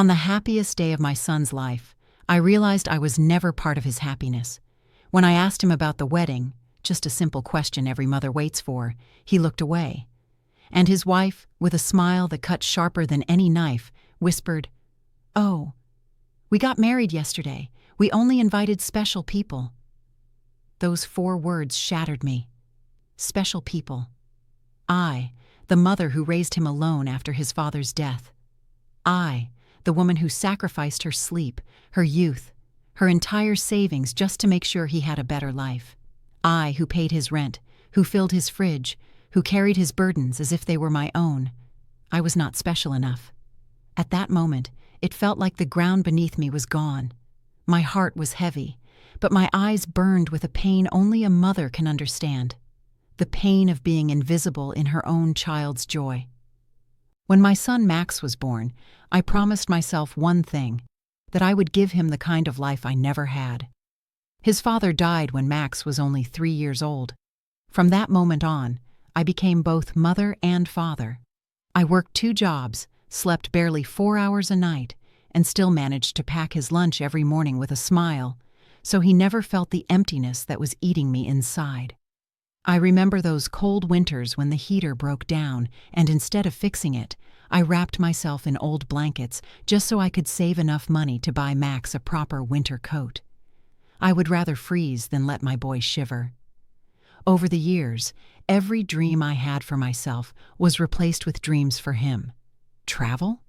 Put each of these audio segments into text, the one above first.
On the happiest day of my son's life, I realized I was never part of his happiness. When I asked him about the wedding, just a simple question every mother waits for, he looked away. And his wife, with a smile that cut sharper than any knife, whispered, "Oh, we got married yesterday. We only invited special people." Those 4 words shattered me. Special people. I, the mother who raised him alone after his father's death. I, the woman who sacrificed her sleep, her youth, her entire savings just to make sure he had a better life. I, who paid his rent, who filled his fridge, who carried his burdens as if they were my own. I was not special enough. At that moment, it felt like the ground beneath me was gone. My heart was heavy, but my eyes burned with a pain only a mother can understand. The pain of being invisible in her own child's joy. When my son Max was born, I promised myself one thing, that I would give him the kind of life I never had. His father died when Max was only 3 years old. From that moment on, I became both mother and father. I worked 2 jobs, slept barely 4 hours a night, and still managed to pack his lunch every morning with a smile, so he never felt the emptiness that was eating me inside. I remember those cold winters when the heater broke down, and instead of fixing it, I wrapped myself in old blankets just so I could save enough money to buy Max a proper winter coat. I would rather freeze than let my boy shiver. Over the years, every dream I had for myself was replaced with dreams for him. Travel?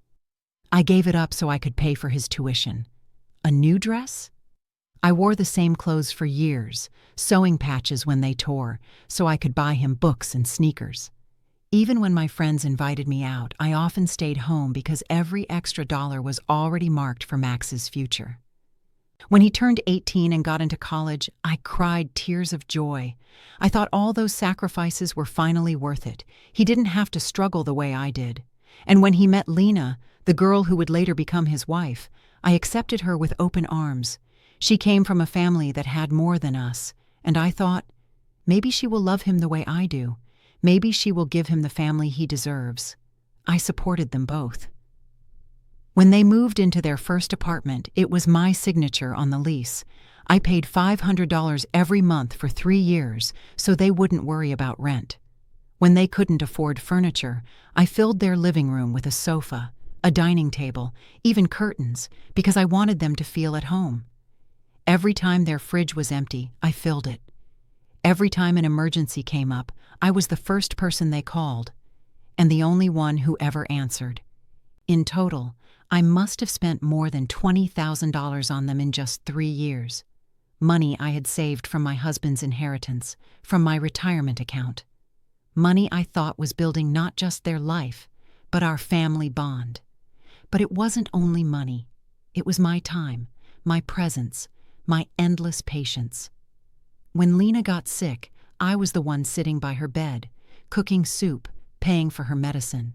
I gave it up so I could pay for his tuition. A new dress? I wore the same clothes for years, sewing patches when they tore, so I could buy him books and sneakers. Even when my friends invited me out, I often stayed home because every extra dollar was already marked for Max's future. When he turned 18 and got into college, I cried tears of joy. I thought all those sacrifices were finally worth it. He didn't have to struggle the way I did. And when he met Lena, the girl who would later become his wife, I accepted her with open arms. She came from a family that had more than us, and I thought, maybe she will love him the way I do. Maybe she will give him the family he deserves. I supported them both. When they moved into their first apartment, it was my signature on the lease. I paid $500 every month for 3 years so they wouldn't worry about rent. When they couldn't afford furniture, I filled their living room with a sofa, a dining table, even curtains, because I wanted them to feel at home. Every time their fridge was empty, I filled it. Every time an emergency came up, I was the first person they called, and the only one who ever answered. In total, I must have spent more than $20,000 on them in just 3 years. Money I had saved from my husband's inheritance, from my retirement account. Money I thought was building not just their life, but our family bond. But it wasn't only money. It was my time, my presence, my endless patience. When Lena got sick, I was the one sitting by her bed, cooking soup, paying for her medicine.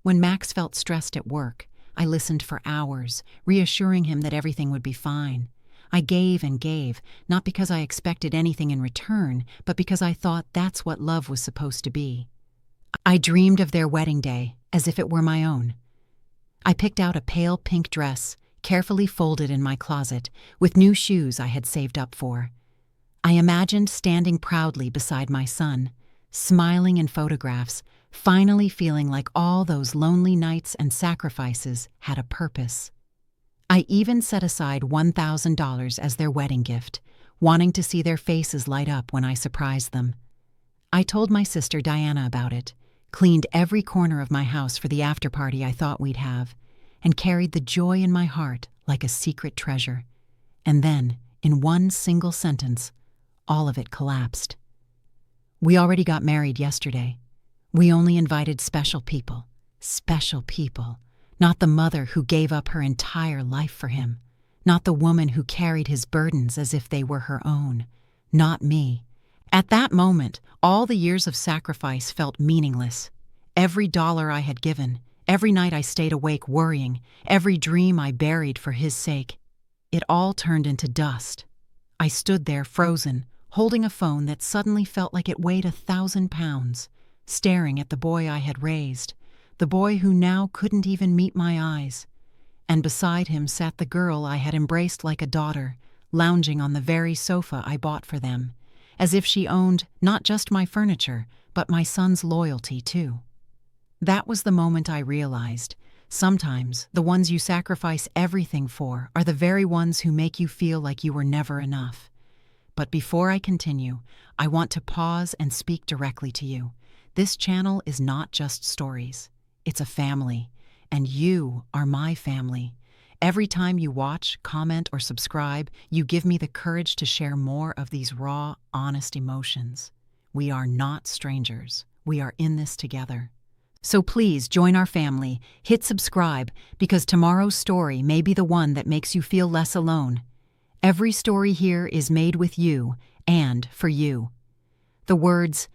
When Max felt stressed at work, I listened for hours, reassuring him that everything would be fine. I gave and gave, not because I expected anything in return, but because I thought that's what love was supposed to be. I dreamed of their wedding day as if it were my own. I picked out a pale pink dress, carefully folded in my closet, with new shoes I had saved up for. I imagined standing proudly beside my son, smiling in photographs, finally feeling like all those lonely nights and sacrifices had a purpose. I even set aside $1,000 as their wedding gift, wanting to see their faces light up when I surprised them. I told my sister Diana about it, cleaned every corner of my house for the after-party I thought we'd have, and carried the joy in my heart like a secret treasure. And then, in one single sentence, all of it collapsed. We already got married yesterday. We only invited special people, not the mother who gave up her entire life for him, not the woman who carried his burdens as if they were her own, not me. At that moment, all the years of sacrifice felt meaningless. Every dollar I had given, every night I stayed awake worrying, every dream I buried for his sake, it all turned into dust. I stood there frozen, holding a phone that suddenly felt like it weighed 1,000 pounds, staring at the boy I had raised, the boy who now couldn't even meet my eyes. and beside him sat the girl I had embraced like a daughter, lounging on the very sofa I bought for them, as if she owned not just my furniture, but my son's loyalty too. That was the moment I realized, sometimes the ones you sacrifice everything for are the very ones who make you feel like you were never enough. But before I continue, I want to pause and speak directly to you. This channel is not just stories. It's a family, and you are my family. Every time you watch, comment, or subscribe, you give me the courage to share more of these raw, honest emotions. We are not strangers. We are in this together. So please join our family, hit subscribe, because tomorrow's story may be the one that makes you feel less alone. Every story here is made with you and for you. The words,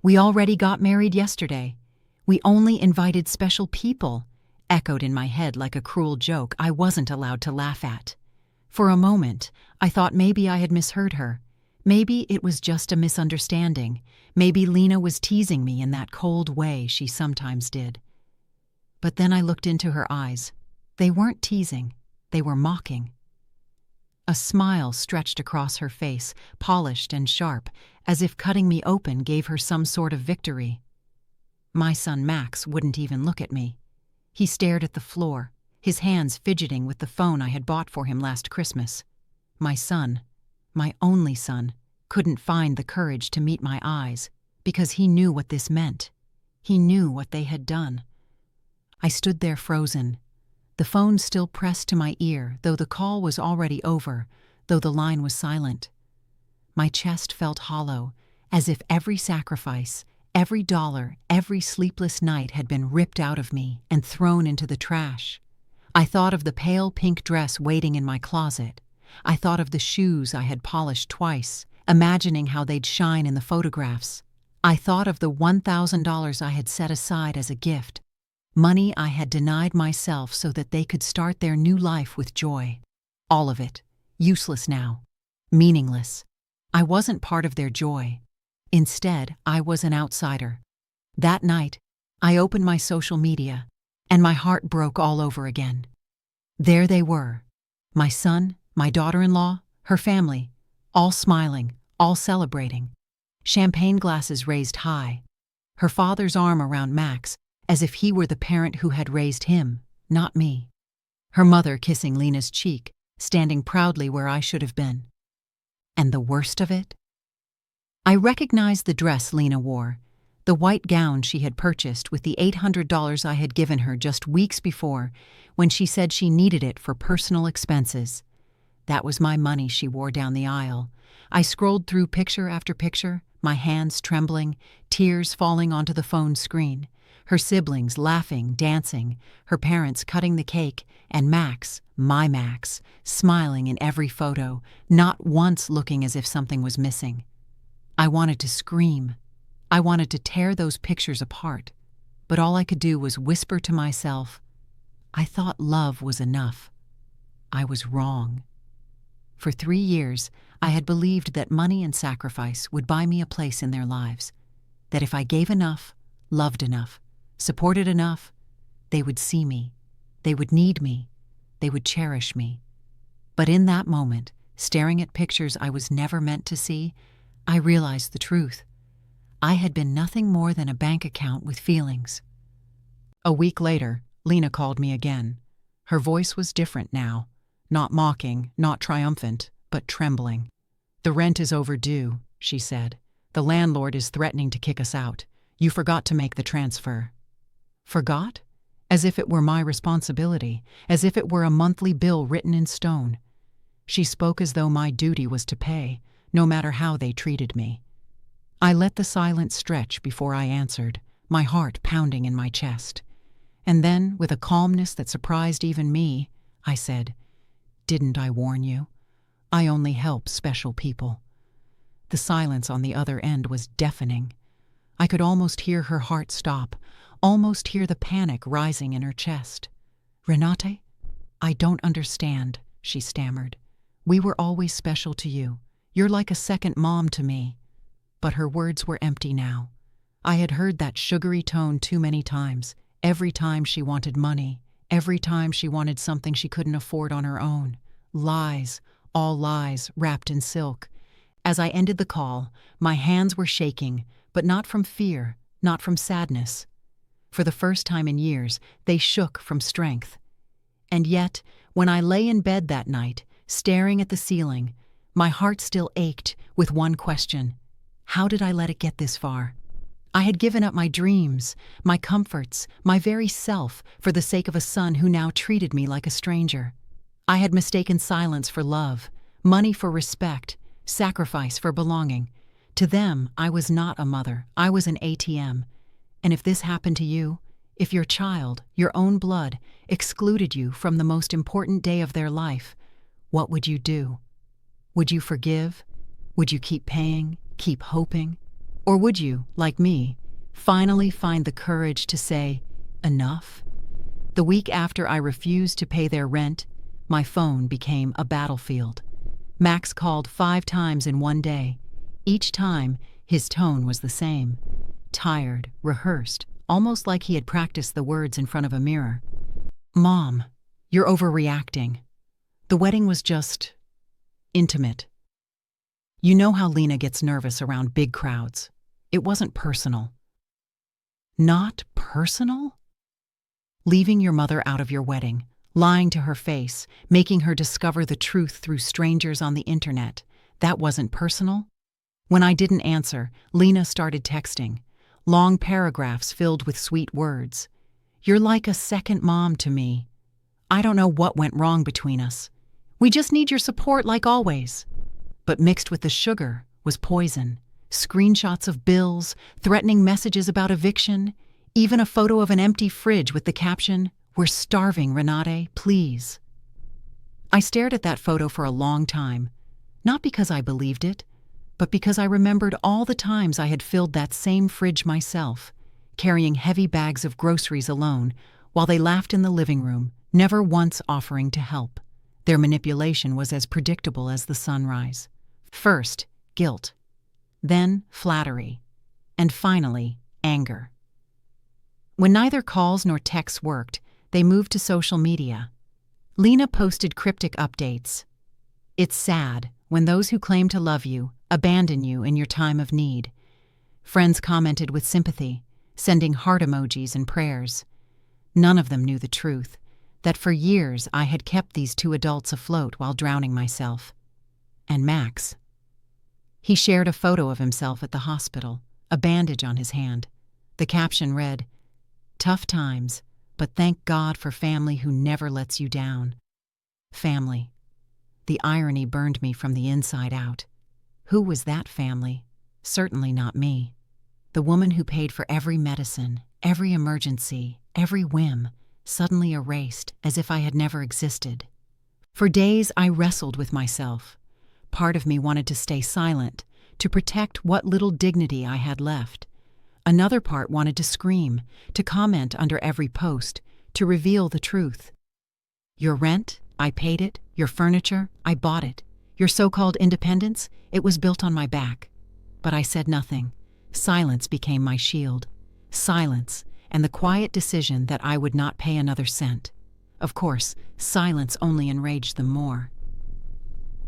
"We already got married yesterday. We only invited special people," echoed in my head like a cruel joke I wasn't allowed to laugh at. For a moment, I thought maybe I had misheard her. Maybe it was just a misunderstanding. Maybe Lena was teasing me in that cold way she sometimes did. But then I looked into her eyes. They weren't teasing. They were mocking. A smile stretched across her face, polished and sharp, as if cutting me open gave her some sort of victory. My son Max wouldn't even look at me. He stared at the floor, his hands fidgeting with the phone I had bought for him last Christmas. My son, my only son, couldn't find the courage to meet my eyes because he knew what this meant. He knew what they had done. I stood there frozen, the phone still pressed to my ear, though the call was already over, though the line was silent. My chest felt hollow, as if every sacrifice, every dollar, every sleepless night had been ripped out of me and thrown into the trash. I thought of the pale pink dress waiting in my closet. I thought of the shoes I had polished twice, imagining how they'd shine in the photographs. I thought of the $1,000 I had set aside as a gift, money I had denied myself so that they could start their new life with joy. All of it, useless now, meaningless. I wasn't part of their joy. Instead, I was an outsider. That night, I opened my social media, and my heart broke all over again. There they were, my son, my daughter-in-law, her family, all smiling, all celebrating. Champagne glasses raised high, her father's arm around Max, as if he were the parent who had raised him, not me. Her mother kissing Lena's cheek, standing proudly where I should have been. And the worst of it? I recognized the dress Lena wore, the white gown she had purchased with the $800 I had given her just weeks before when she said she needed it for personal expenses. That was my money she wore down the aisle. I scrolled through picture after picture, my hands trembling, tears falling onto the phone screen. Her siblings laughing, dancing, her parents cutting the cake, and Max, my Max, smiling in every photo, not once looking as if something was missing. I wanted to scream. I wanted to tear those pictures apart, but all I could do was whisper to myself, I thought love was enough. I was wrong. For 3 years, I had believed that money and sacrifice would buy me a place in their lives, that if I gave enough, loved enough, supported enough, they would see me, they would need me, they would cherish me. But in that moment, staring at pictures I was never meant to see, I realized the truth. I had been nothing more than a bank account with feelings. A week later, Lena called me again. Her voice was different now, not mocking, not triumphant, but trembling. "The rent is overdue," she said. "The landlord is threatening to kick us out. You forgot to make the transfer." Forgot? As if it were my responsibility, as if it were a monthly bill written in stone. She spoke as though my duty was to pay, no matter how they treated me. I let the silence stretch before I answered, my heart pounding in my chest. And then, with a calmness that surprised even me, I said, "Didn't I warn you? I only help special people." The silence on the other end was deafening. I could almost hear her heart stop, almost hear the panic rising in her chest. "Renate, I don't understand," she stammered. "We were always special to you. You're like a second mom to me." But her words were empty now. I had heard that sugary tone too many times, every time she wanted money, Every time she wanted something she couldn't afford on her own. Lies, all lies, wrapped in silk. As I ended the call, my hands were shaking, but not from fear, not from sadness. For the first time in years, they shook from strength. And yet, when I lay in bed that night, staring at the ceiling, my heart still ached with one question: how did I let it get this far? I had given up my dreams, my comforts, my very self for the sake of a son who now treated me like a stranger. I had mistaken silence for love, money for respect, sacrifice for belonging. To them, I was not a mother, I was an ATM. And if this happened to you, if your child, your own blood, excluded you from the most important day of their life, what would you do? Would you forgive? Would you keep paying, keep hoping? Or would you, like me, finally find the courage to say, enough? The week after I refused to pay their rent, my phone became a battlefield. Max called 5 times in one day. Each time, his tone was the same. Tired, rehearsed, almost like he had practiced the words in front of a mirror. Mom, you're overreacting. The wedding was just intimate. You know how Lena gets nervous around big crowds. It wasn't personal. Not personal? Leaving your mother out of your wedding, lying to her face, making her discover the truth through strangers on the internet, that wasn't personal? When I didn't answer, Lena started texting. Long paragraphs filled with sweet words. You're like a second mom to me. I don't know what went wrong between us. We just need your support like always. But mixed with the sugar was poison. Screenshots of bills, threatening messages about eviction, even a photo of an empty fridge with the caption, "We're starving, Renate, please." I stared at that photo for a long time, not because I believed it, but because I remembered all the times I had filled that same fridge myself, carrying heavy bags of groceries alone, while they laughed in the living room, never once offering to help. Their manipulation was as predictable as the sunrise. First, guilt. Then, flattery. And finally, anger. When neither calls nor texts worked, they moved to social media. Lena posted cryptic updates. It's sad when those who claim to love you abandon you in your time of need. Friends commented with sympathy, sending heart emojis and prayers. None of them knew the truth, that for years I had kept these 2 adults afloat while drowning myself. And Max. He shared a photo of himself at the hospital, a bandage on his hand. The caption read, "Tough times, but thank God for family who never lets you down." Family. The irony burned me from the inside out. Who was that family? Certainly not me. The woman who paid for every medicine, every emergency, every whim, suddenly erased as if I had never existed. For days I wrestled with myself. Part of me wanted to stay silent, to protect what little dignity I had left. Another part wanted to scream, to comment under every post, to reveal the truth. Your rent? I paid it. Your furniture? I bought it. Your so-called independence? It was built on my back. But I said nothing. Silence became my shield. Silence, and the quiet decision that I would not pay another cent. Of course, silence only enraged them more.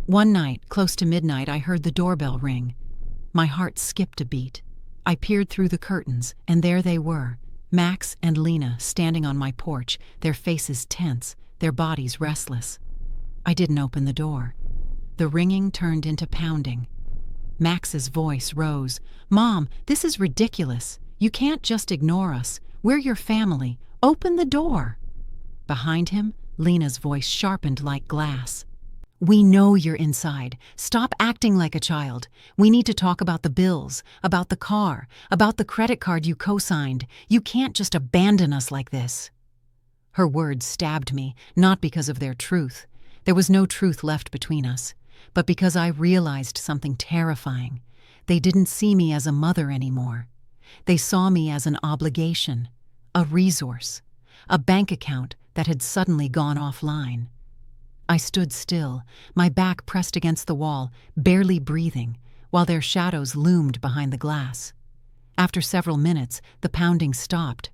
One night, close to midnight, I heard the doorbell ring. My heart skipped a beat. I peered through the curtains, and there they were, Max and Lena standing on my porch, their faces tense, their bodies restless. I didn't open the door. The ringing turned into pounding. Max's voice rose. "Mom, this is ridiculous. You can't just ignore us. We're your family. Open the door." Behind him, Lena's voice sharpened like glass. "We know you're inside. Stop acting like a child. We need to talk about the bills, about the car, about the credit card you co-signed. You can't just abandon us like this." Her words stabbed me, not because of their truth. There was no truth left between us, but because I realized something terrifying. They didn't see me as a mother anymore. They saw me as an obligation, a resource, a bank account that had suddenly gone offline. I stood still, my back pressed against the wall, barely breathing, while their shadows loomed behind the glass. After several minutes, the pounding stopped.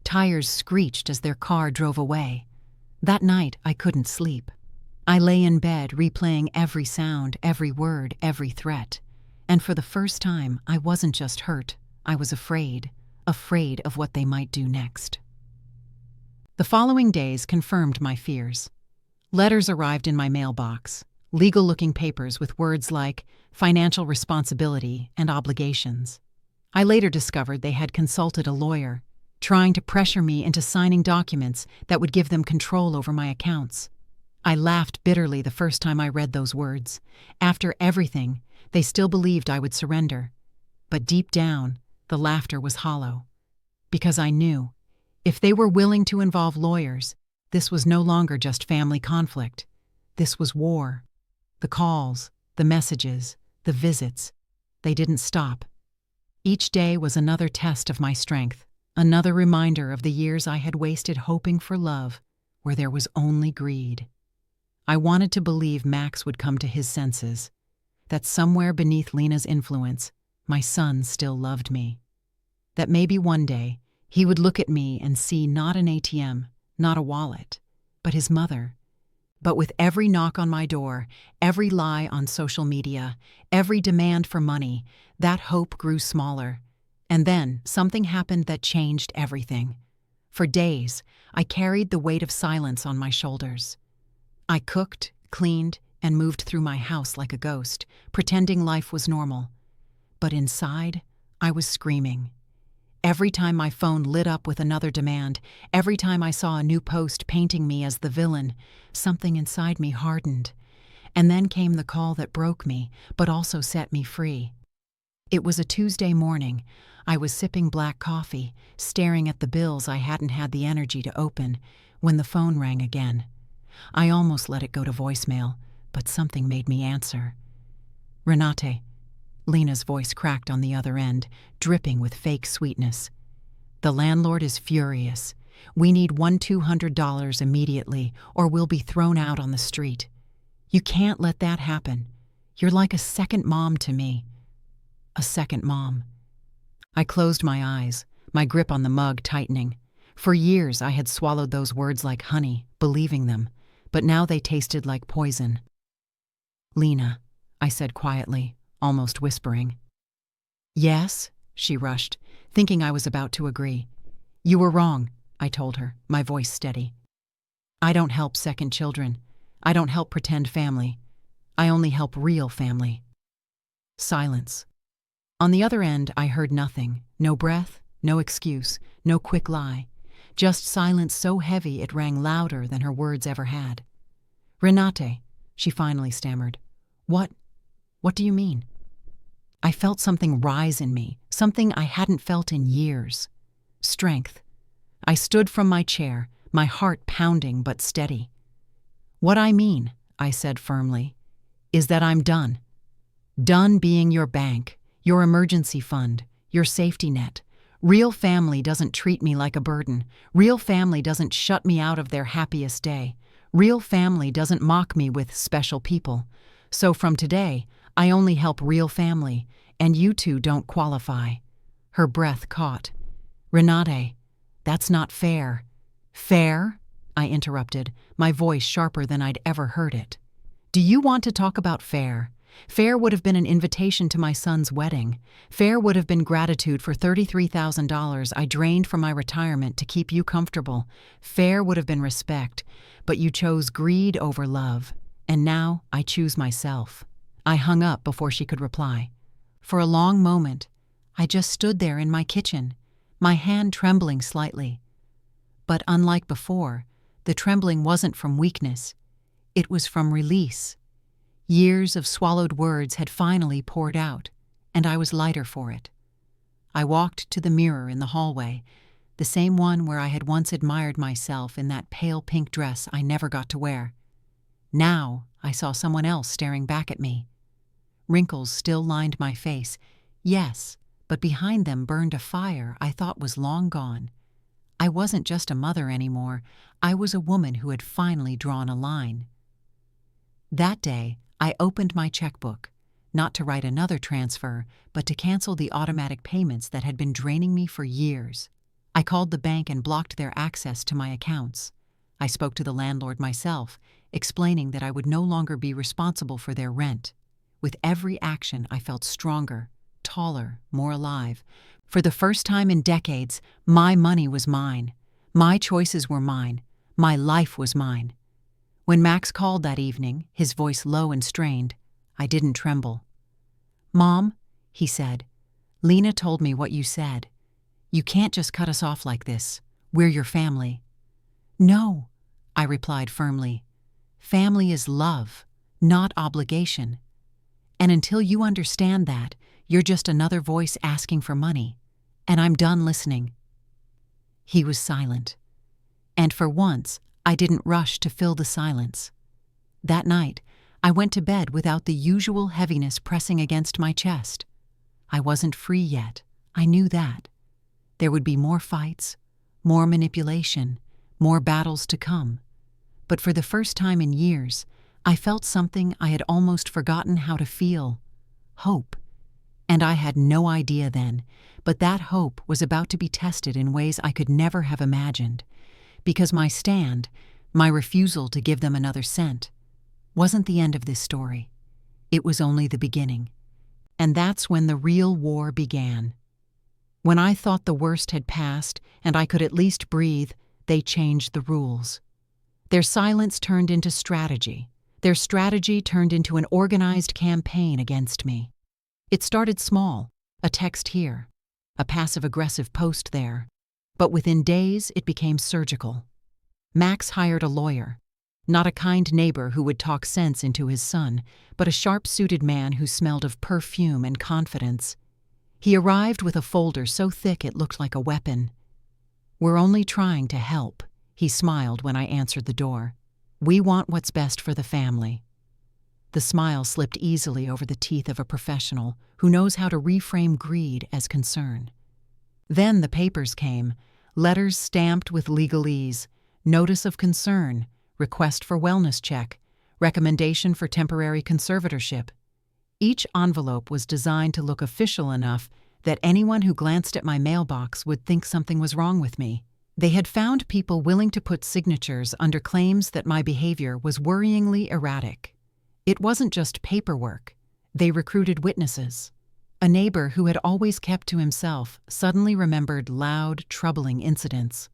Tires screeched as their car drove away. That night, I couldn't sleep. I lay in bed replaying every sound, every word, every threat. And for the first time, I wasn't just hurt. I was afraid of what they might do next. The following days confirmed my fears. Letters arrived in my mailbox, legal-looking papers with words like financial responsibility and obligations. I later discovered they had consulted a lawyer, trying to pressure me into signing documents that would give them control over my accounts. I laughed bitterly the first time I read those words. After everything, they still believed I would surrender. But deep down, the laughter was hollow. Because I knew, if they were willing to involve lawyers, this was no longer just family conflict. This was war. The calls, the messages, the visits, they didn't stop. Each day was another test of my strength, another reminder of the years I had wasted hoping for love where there was only greed. I wanted to believe Max would come to his senses, that somewhere beneath Lena's influence, my son still loved me. That maybe one day he would look at me and see not an ATM, not a wallet, but his mother. But with every knock on my door, every lie on social media, every demand for money, that hope grew smaller. And then something happened that changed everything. For days, I carried the weight of silence on my shoulders. I cooked, cleaned, and moved through my house like a ghost, pretending life was normal. But inside, I was screaming. Every time my phone lit up with another demand, every time I saw a new post painting me as the villain, something inside me hardened. And then came the call that broke me, but also set me free. It was a Tuesday morning. I was sipping black coffee, staring at the bills I hadn't had the energy to open, when the phone rang again. I almost let it go to voicemail, but something made me answer. "Renate." Lena's voice cracked on the other end, dripping with fake sweetness. "The landlord is furious. We need $200 immediately, or we'll be thrown out on the street. You can't let that happen. You're like a second mom to me." A second mom. I closed my eyes, my grip on the mug tightening. For years I had swallowed those words like honey, believing them, but now they tasted like poison. "Lena," I said quietly, almost whispering. "Yes?" she rushed, thinking I was about to agree. "You were wrong," I told her, my voice steady. "I don't help second children. I don't help pretend family. I only help real family." Silence. On the other end, I heard nothing. No breath, no excuse, no quick lie. Just silence so heavy it rang louder than her words ever had. "Renate," she finally stammered. What do you mean?" I felt something rise in me, something I hadn't felt in years. Strength. I stood from my chair, my heart pounding but steady. "What I mean," I said firmly, "is that I'm done. Done being your bank, your emergency fund, your safety net. Real family doesn't treat me like a burden. Real family doesn't shut me out of their happiest day. Real family doesn't mock me with special people. So from today, I only help real family, and you two don't qualify." Her breath caught. "Renate, that's not fair." "Fair?" I interrupted, my voice sharper than I'd ever heard it. "Do you want to talk about fair? Fair would have been an invitation to my son's wedding. Fair would have been gratitude for $33,000 I drained from my retirement to keep you comfortable. Fair would have been respect, but you chose greed over love. And now I choose myself." I hung up before she could reply. For a long moment, I just stood there in my kitchen, my hand trembling slightly. But unlike before, the trembling wasn't from weakness. It was from release. Years of swallowed words had finally poured out, and I was lighter for it. I walked to the mirror in the hallway, the same one where I had once admired myself in that pale pink dress I never got to wear. Now I saw someone else staring back at me. Wrinkles still lined my face, yes, but behind them burned a fire I thought was long gone. I wasn't just a mother anymore. I was a woman who had finally drawn a line. That day, I opened my checkbook, not to write another transfer, but to cancel the automatic payments that had been draining me for years. I called the bank and blocked their access to my accounts. I spoke to the landlord myself, explaining that I would no longer be responsible for their rent. With every action, I felt stronger, taller, more alive. For the first time in decades, my money was mine. My choices were mine. My life was mine. When Max called that evening, his voice low and strained, I didn't tremble. "Mom," he said, "Lena told me what you said. You can't just cut us off like this. We're your family." "No," I replied firmly. "Family is love, not obligation. And until you understand that, you're just another voice asking for money. And I'm done listening." He was silent. And for once, I didn't rush to fill the silence. That night, I went to bed without the usual heaviness pressing against my chest. I wasn't free yet. I knew that. There would be more fights, more manipulation, more battles to come. But for the first time in years, I felt something I had almost forgotten how to feel: hope. And I had no idea then, but that hope was about to be tested in ways I could never have imagined. Because my stand, my refusal to give them another cent, wasn't the end of this story. It was only the beginning. And that's when the real war began. When I thought the worst had passed and I could at least breathe, they changed the rules. Their silence turned into strategy. Their strategy turned into an organized campaign against me. It started small, a text here, a passive-aggressive post there. But within days, it became surgical. Max hired a lawyer, not a kind neighbor who would talk sense into his son, but a sharp-suited man who smelled of perfume and confidence. He arrived with a folder so thick it looked like a weapon. "We're only trying to help," he smiled when I answered the door. "We want what's best for the family." The smile slipped easily over the teeth of a professional who knows how to reframe greed as concern. Then the papers came, letters stamped with legalese, notice of concern, request for wellness check, recommendation for temporary conservatorship. Each envelope was designed to look official enough that anyone who glanced at my mailbox would think something was wrong with me. They had found people willing to put signatures under claims that my behavior was worryingly erratic. It wasn't just paperwork. They recruited witnesses. A neighbor who had always kept to himself suddenly remembered loud, troubling incidents.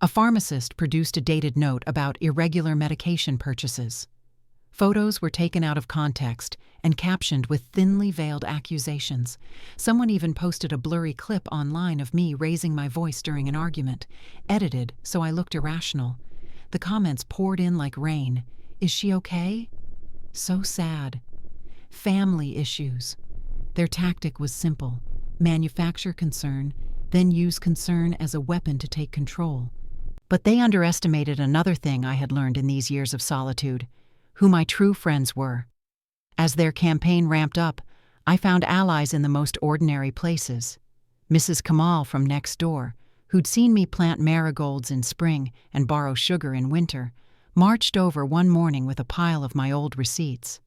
A pharmacist produced a dated note about irregular medication purchases. Photos were taken out of context and captioned with thinly veiled accusations. Someone even posted a blurry clip online of me raising my voice during an argument, edited so I looked irrational. The comments poured in like rain. "Is she okay? So sad." Family issues. Their tactic was simple: manufacture concern, then use concern as a weapon to take control. But they underestimated another thing I had learned in these years of solitude: who my true friends were. As their campaign ramped up, I found allies in the most ordinary places. Mrs. Kamal from next door, who'd seen me plant marigolds in spring and borrow sugar in winter, marched over one morning with a pile of my old receipts.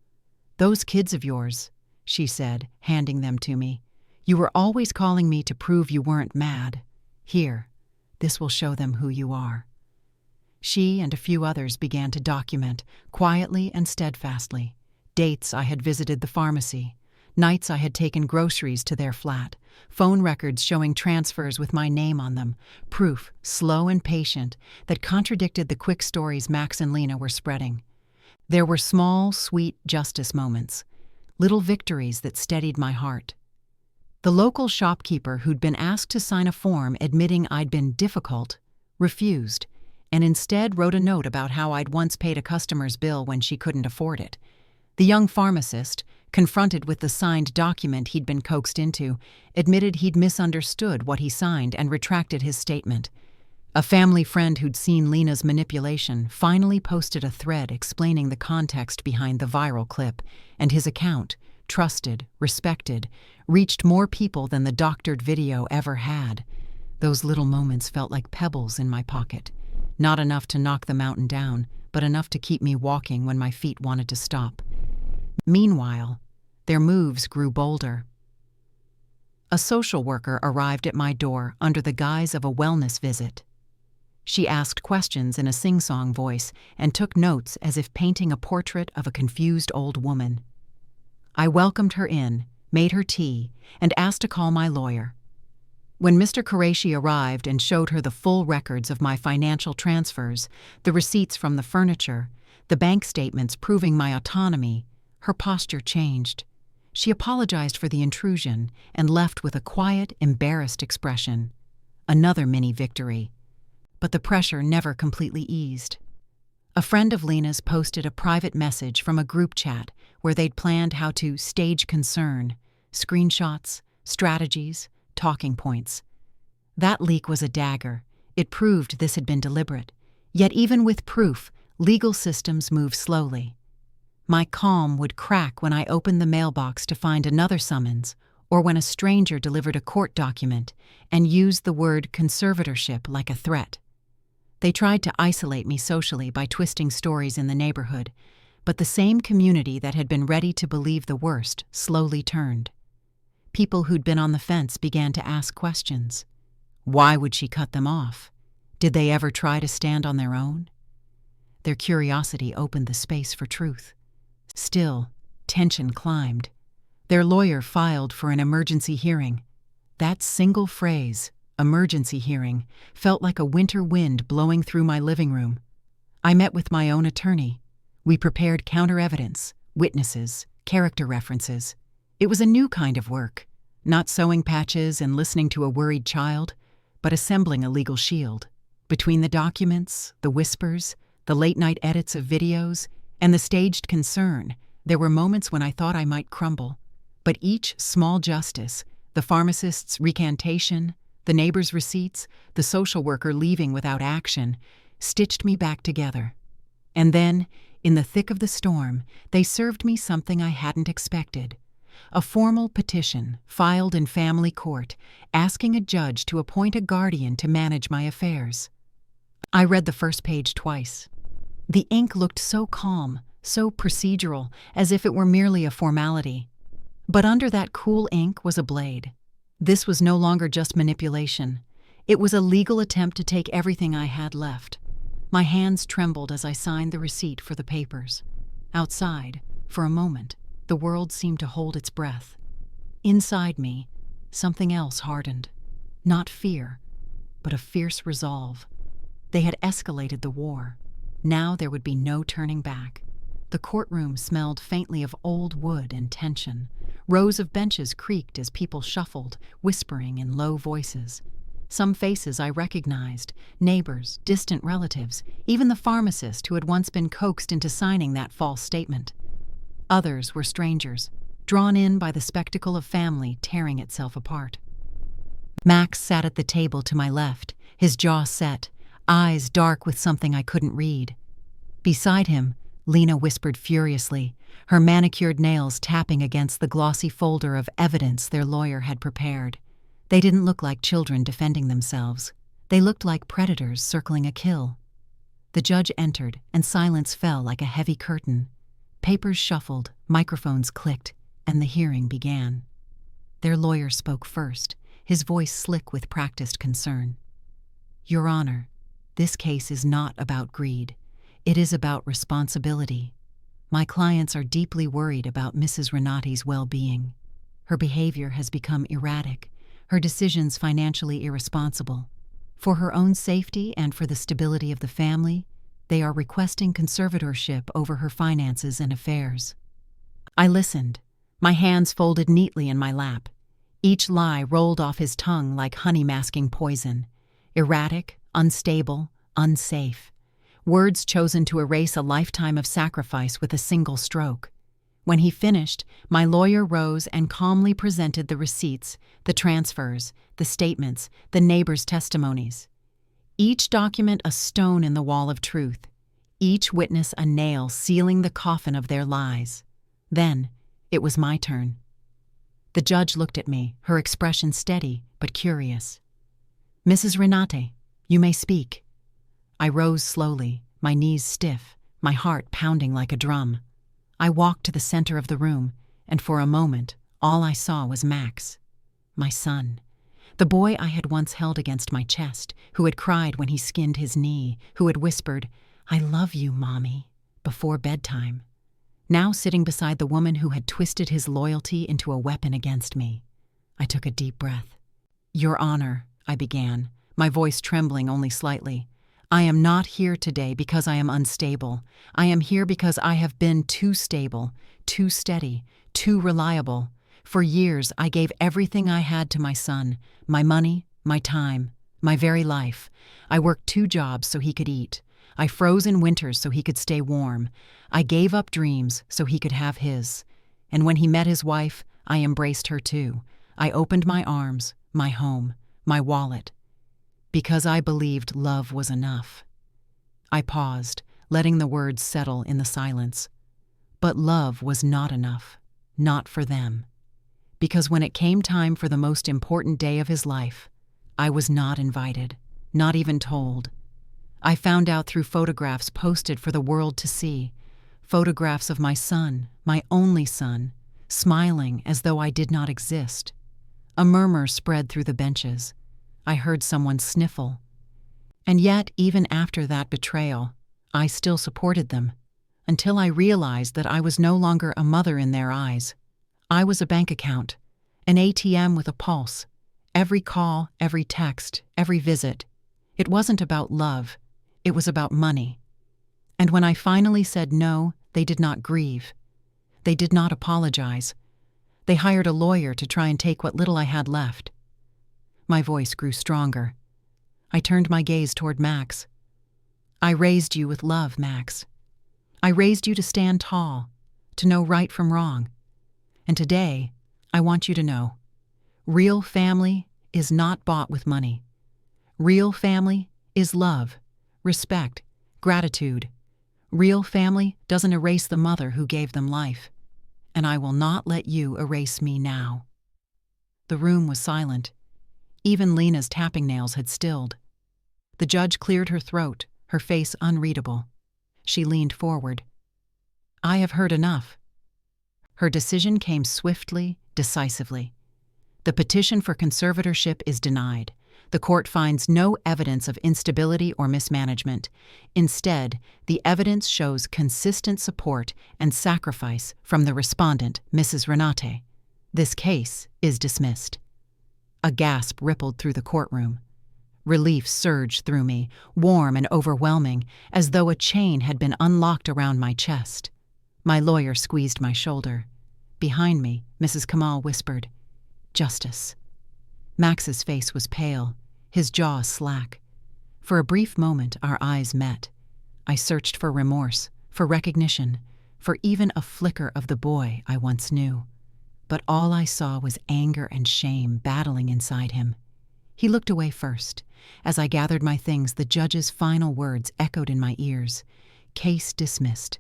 "Those kids of yours," she said, handing them to me. "You were always calling me to prove you weren't mad. Here, this will show them who you are." She and a few others began to document, quietly and steadfastly, dates I had visited the pharmacy, nights I had taken groceries to their flat, phone records showing transfers with my name on them, proof, slow and patient, that contradicted the quick stories Max and Lena were spreading. There were small, sweet justice moments, little victories that steadied my heart. The local shopkeeper who'd been asked to sign a form admitting I'd been difficult refused, and instead wrote a note about how I'd once paid a customer's bill when she couldn't afford it. The young pharmacist, confronted with the signed document he'd been coaxed into, admitted he'd misunderstood what he signed and retracted his statement. A family friend who'd seen Lena's manipulation finally posted a thread explaining the context behind the viral clip, and his account, trusted, respected, reached more people than the doctored video ever had. Those little moments felt like pebbles in my pocket. Not enough to knock the mountain down, but enough to keep me walking when my feet wanted to stop. Meanwhile, their moves grew bolder. A social worker arrived at my door under the guise of a wellness visit. She asked questions in a sing-song voice and took notes as if painting a portrait of a confused old woman. I welcomed her in, made her tea, and asked to call my lawyer. When Mr. Qureshi arrived and showed her the full records of my financial transfers, the receipts from the furniture, the bank statements proving my autonomy, her posture changed. She apologized for the intrusion and left with a quiet, embarrassed expression. Another mini victory. But the pressure never completely eased. A friend of Lena's posted a private message from a group chat where they'd planned how to stage concern, screenshots, strategies, talking points. That leak was a dagger. It proved this had been deliberate. Yet even with proof, legal systems move slowly. My calm would crack when I opened the mailbox to find another summons, or when a stranger delivered a court document and used the word conservatorship like a threat. They tried to isolate me socially by twisting stories in the neighborhood, but the same community that had been ready to believe the worst slowly turned. People who'd been on the fence began to ask questions. Why would she cut them off? Did they ever try to stand on their own? Their curiosity opened the space for truth. Still, tension climbed. Their lawyer filed for an emergency hearing. That single phrase, emergency hearing, felt like a winter wind blowing through my living room. I met with my own attorney. We prepared counter-evidence, witnesses, character references. It was a new kind of work, not sewing patches and listening to a worried child, but assembling a legal shield. Between the documents, the whispers, the late-night edits of videos, and the staged concern, there were moments when I thought I might crumble. But each small justice, the pharmacist's recantation, the neighbor's receipts, the social worker leaving without action, stitched me back together. And then, in the thick of the storm, they served me something I hadn't expected. A formal petition filed in family court asking a judge to appoint a guardian to manage my affairs. I read the first page twice. The ink looked so calm, so procedural, as if it were merely a formality. But under that cool ink was a blade. This was no longer just manipulation. It was a legal attempt to take everything I had left. My hands trembled as I signed the receipt for the papers. Outside, for a moment, the world seemed to hold its breath. Inside me, something else hardened. Not fear, but a fierce resolve. They had escalated the war. Now there would be no turning back. The courtroom smelled faintly of old wood and tension. Rows of benches creaked as people shuffled, whispering in low voices. Some faces I recognized, neighbors, distant relatives, even the pharmacist who had once been coaxed into signing that false statement. Others were strangers, drawn in by the spectacle of family tearing itself apart. Max sat at the table to my left, his jaw set, eyes dark with something I couldn't read. Beside him, Lena whispered furiously, her manicured nails tapping against the glossy folder of evidence their lawyer had prepared. They didn't look like children defending themselves. They looked like predators circling a kill. The judge entered, and silence fell like a heavy curtain. Papers shuffled, microphones clicked, and the hearing began. Their lawyer spoke first, his voice slick with practiced concern. "Your Honor, this case is not about greed. It is about responsibility. My clients are deeply worried about Mrs. Renati's well-being. Her behavior has become erratic, her decisions financially irresponsible. For her own safety and for the stability of the family, they are requesting conservatorship over her finances and affairs." I listened, my hands folded neatly in my lap. Each lie rolled off his tongue like honey masking poison. Erratic, unstable, unsafe. Words chosen to erase a lifetime of sacrifice with a single stroke. When he finished, my lawyer rose and calmly presented the receipts, the transfers, the statements, the neighbors' testimonies. Each document a stone in the wall of truth. Each witness a nail sealing the coffin of their lies. Then, it was my turn. The judge looked at me, her expression steady but curious. "Mrs. Renate, you may speak." I rose slowly, my knees stiff, my heart pounding like a drum. I walked to the center of the room, and for a moment, all I saw was Max. my son. The boy I had once held against my chest, who had cried when he skinned his knee, who had whispered, "I love you, Mommy," before bedtime. Now sitting beside the woman who had twisted his loyalty into a weapon against me. I took a deep breath. "Your Honor," I began, my voice trembling only slightly, "I am not here today because I am unstable. I am here because I have been too stable, too steady, too reliable. For years I gave everything I had to my son, my money, my time, my very life. I worked 2 jobs so he could eat. I froze in winters so he could stay warm. I gave up dreams so he could have his. And when he met his wife, I embraced her too. I opened my arms, my home, my wallet, because I believed love was enough." I paused, letting the words settle in the silence. But love was not enough, not for them. Because when it came time for the most important day of his life, I was not invited, not even told. I found out through photographs posted for the world to see, photographs of my son, my only son, smiling as though I did not exist. A murmur spread through the benches. I heard someone sniffle. And yet, even after that betrayal, I still supported them, until I realized that I was no longer a mother in their eyes. I was a bank account, an ATM with a pulse. Every call, every text, every visit. It wasn't about love. It was about money. And when I finally said no, they did not grieve. They did not apologize. They hired a lawyer to try and take what little I had left. My voice grew stronger. I turned my gaze toward Max. "I raised you with love, Max. I raised you to stand tall, to know right from wrong. And today, I want you to know, real family is not bought with money. Real family is love, respect, gratitude. Real family doesn't erase the mother who gave them life. And I will not let you erase me now." The room was silent. Even Lena's tapping nails had stilled. The judge cleared her throat, her face unreadable. She leaned forward. "I have heard enough." Her decision came swiftly, decisively. The petition for conservatorship is denied. The court finds no evidence of instability or mismanagement. Instead, the evidence shows consistent support and sacrifice from the respondent, Mrs. Renate. This case is dismissed. A gasp rippled through the courtroom. Relief surged through me, warm and overwhelming, as though a chain had been unlocked around my chest. My lawyer squeezed my shoulder. Behind me, Mrs. Kamal whispered, "Justice." Max's face was pale, his jaw slack. For a brief moment, our eyes met. I searched for remorse, for recognition, for even a flicker of the boy I once knew. But all I saw was anger and shame battling inside him. He looked away first. As I gathered my things, the judge's final words echoed in my ears. Case dismissed.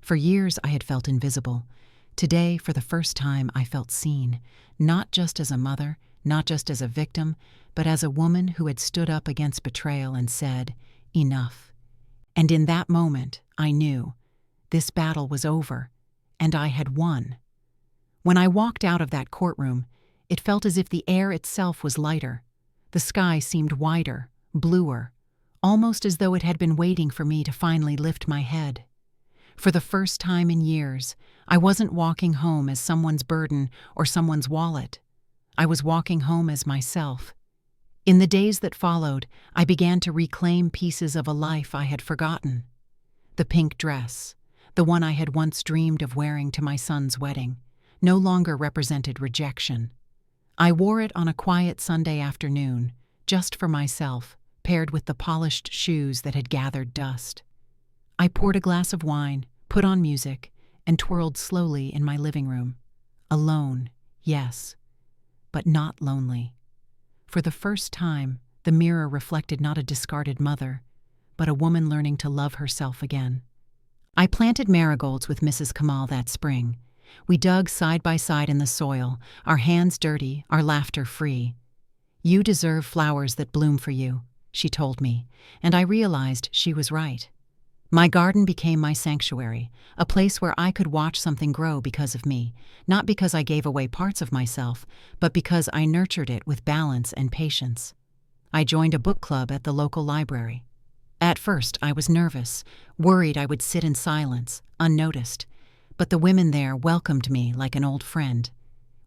For years I had felt invisible. Today, for the first time, I felt seen, not just as a mother, not just as a victim, but as a woman who had stood up against betrayal and said, "Enough." And in that moment, I knew this battle was over, and I had won. When I walked out of that courtroom, it felt as if the air itself was lighter. The sky seemed wider, bluer, almost as though it had been waiting for me to finally lift my head. For the first time in years, I wasn't walking home as someone's burden or someone's wallet. I was walking home as myself. In the days that followed, I began to reclaim pieces of a life I had forgotten. The pink dress, the one I had once dreamed of wearing to my son's wedding, no longer represented rejection. I wore it on a quiet Sunday afternoon, just for myself, paired with the polished shoes that had gathered dust. I poured a glass of wine, put on music, and twirled slowly in my living room. Alone, yes, but not lonely. For the first time, the mirror reflected not a discarded mother, but a woman learning to love herself again. I planted marigolds with Mrs. Kamal that spring. We dug side by side in the soil, our hands dirty, our laughter free. "You deserve flowers that bloom for you," she told me, and I realized she was right. My garden became my sanctuary, a place where I could watch something grow because of me, not because I gave away parts of myself, but because I nurtured it with balance and patience. I joined a book club at the local library. At first, I was nervous, worried I would sit in silence, unnoticed, but the women there welcomed me like an old friend.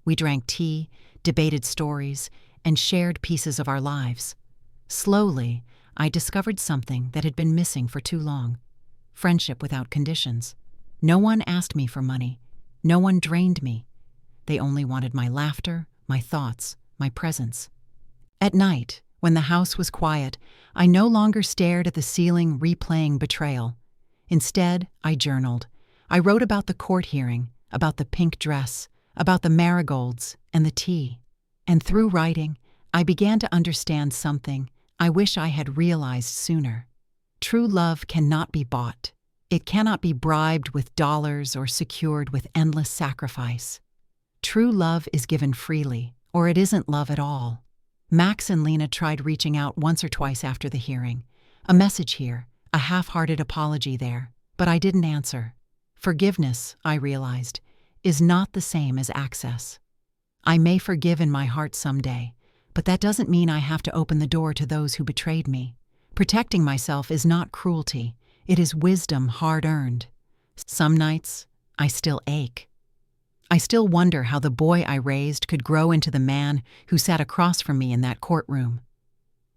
We drank tea, debated stories, and shared pieces of our lives. Slowly, I discovered something that had been missing for too long: friendship without conditions. No one asked me for money. No one drained me. They only wanted my laughter, my thoughts, my presence. At night, when the house was quiet, I no longer stared at the ceiling replaying betrayal. Instead, I journaled. I wrote about the court hearing, about the pink dress, about the marigolds and the tea. And through writing, I began to understand something I wish I had realized sooner. True love cannot be bought. It cannot be bribed with dollars or secured with endless sacrifice. True love is given freely, or it isn't love at all. Max and Lena tried reaching out once or twice after the hearing. A message here, a half-hearted apology there, but I didn't answer. Forgiveness, I realized, is not the same as access. I may forgive in my heart someday, but that doesn't mean I have to open the door to those who betrayed me. Protecting myself is not cruelty, it is wisdom hard-earned. Some nights, I still ache. I still wonder how the boy I raised could grow into the man who sat across from me in that courtroom.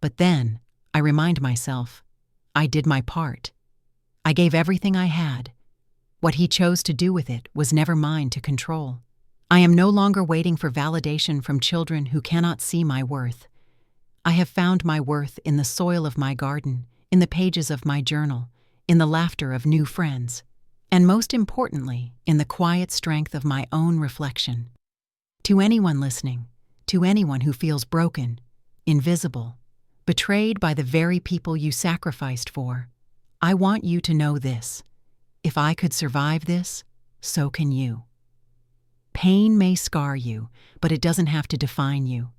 But then, I remind myself, I did my part. I gave everything I had. What he chose to do with it was never mine to control. I am no longer waiting for validation from children who cannot see my worth. I have found my worth in the soil of my garden, in the pages of my journal, in the laughter of new friends, and most importantly, in the quiet strength of my own reflection. To anyone listening, to anyone who feels broken, invisible, betrayed by the very people you sacrificed for, I want you to know this: if I could survive this, so can you. Pain may scar you, but it doesn't have to define you.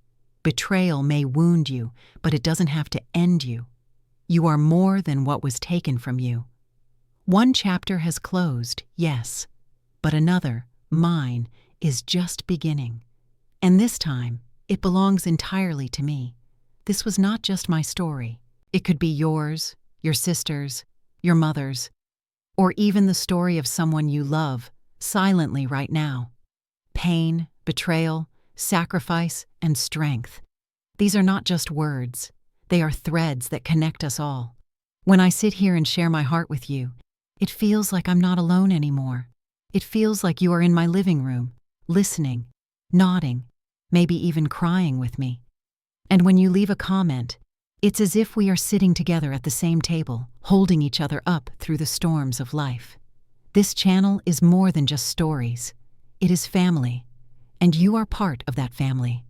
Betrayal may wound you, but it doesn't have to end you. You are more than what was taken from you. One chapter has closed, yes, but another, mine, is just beginning. And this time, it belongs entirely to me. This was not just my story. It could be yours, your sister's, your mother's, or even the story of someone you love, silently right now. Pain, betrayal, sacrifice, and strength. These are not just words. They are threads that connect us all. When I sit here and share my heart with you, it feels like I'm not alone anymore. It feels like you are in my living room, listening, nodding, maybe even crying with me. And when you leave a comment, it's as if we are sitting together at the same table, holding each other up through the storms of life. This channel is more than just stories. It is family, and you are part of that family.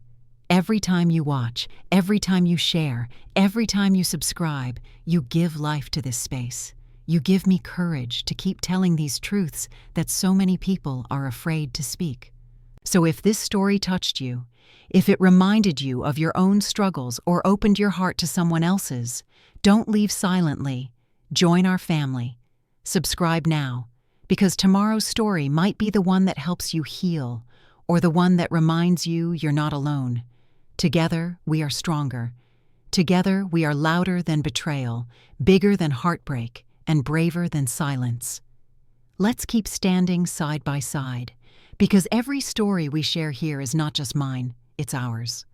Every time you watch, every time you share, every time you subscribe, you give life to this space. You give me courage to keep telling these truths that so many people are afraid to speak. So if this story touched you, if it reminded you of your own struggles or opened your heart to someone else's, don't leave silently. Join our family. Subscribe now, because tomorrow's story might be the one that helps you heal, or the one that reminds you you're not alone. Together, we are stronger. Together, we are louder than betrayal, bigger than heartbreak, and braver than silence. Let's keep standing side by side, because every story we share here is not just mine, it's ours.